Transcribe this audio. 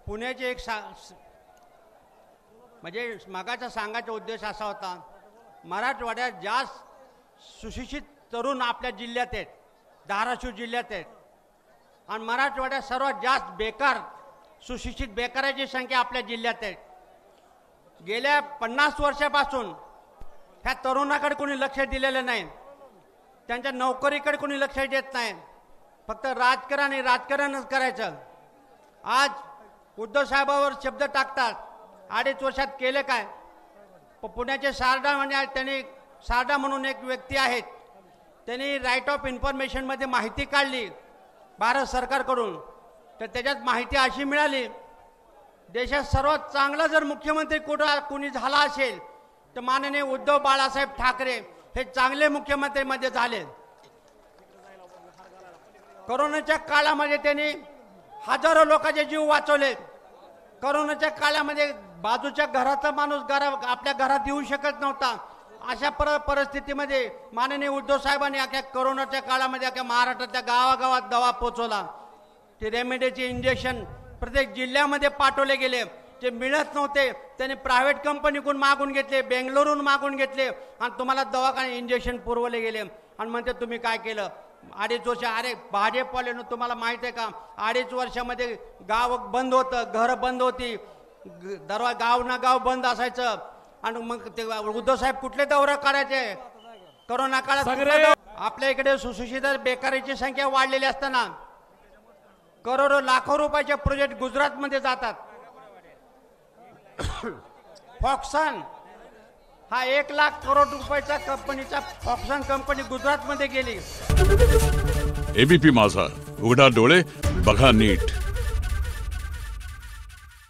पुण्याचे एक म्हणजे मागाचा सांगायचा उद्देश असा होता, मराठवाड्यात जास्त सुशिक्षित तरुण आपल्या जिल्ह्यात आहेत, धाराशिव जिल्ह्यात आहेत, आणि मराठवाड्यात सर्वात जास्त बेकार सुशिक्षित बेकाराची संख्या आपल्या जिल्ह्यात आहे। गेल्या 50 वर्षापासून ह्या तरुणाकडे कोणी लक्ष दिलेलं नाही, त्यांच्या नोकरीकडे कोणी लक्ष देत नाही, फक्त राजकारणच करायचं। आज उद्धव साहेबांवर शब्द टाकतात, 2.5 वर्षात केले काय? पुण्याचे सारडा म्हणजे त्यांनी सारडा म्हणून एक व्यक्ती आहेत, त्यांनी राईट ऑफ इन्फॉर्मेशनमध्ये माहिती काढली भारत सरकारकडून, तर त्याच्यात माहिती अशी मिळाली, देशात सर्वात चांगला जर मुख्यमंत्री कोणी झाला असेल तर माननीय उद्धव बाळासाहेब ठाकरे हे चांगले मुख्यमंत्रीमध्ये झाले। कोरोनाच्या काळामध्ये त्यांनी हजारो लोकांचे जीव वाचवले। कोरोनाच्या काळामध्ये बाजूच्या घराचा माणूस आपल्या घरात येऊ शकत नव्हता, अशा परिस्थितीमध्ये माननीय उद्धव साहेबांनी अख्या कोरोनाच्या काळामध्ये अख्या महाराष्ट्रातल्या गावागावात दवा पोहोचवला। ते रेमेडीचे इंजेक्शन प्रत्येक जिल्ह्यामध्ये पाठवले गेले, जे मिळत नव्हते त्यांनी प्रायव्हेट कंपनीकडून मागून घेतले, बेंगलोरून मागून घेतले, आणि तुम्हाला दवाखाने इंजेक्शन पुरवले गेले। आणि म्हणते तुम्ही काय केलं? 2.5 वर्ष, अरे भाजपवाल्यानं तुम्हाला माहित आहे का, 2.5 वर्षामध्ये गाव बंद होतं, घर बंद होती, गाव ना गाव बंद असायचं, आणि मग ते उद्धव साहेब कुठले दौरा काढायचे? कोरोना काळात आपल्या इकडे सुशिक्षित बेकारीची संख्या वाढलेली असताना करोडो लाखो रुपयाचे प्रोजेक्ट गुजरातमध्ये जातात। फॉक्सन हा 1 लाख करोड रुपयाचा कंपनीचा फॉक्सन कंपनी गुजरातमध्ये गेली। एबीपी माझा, उघडा डोळे बघा नीट।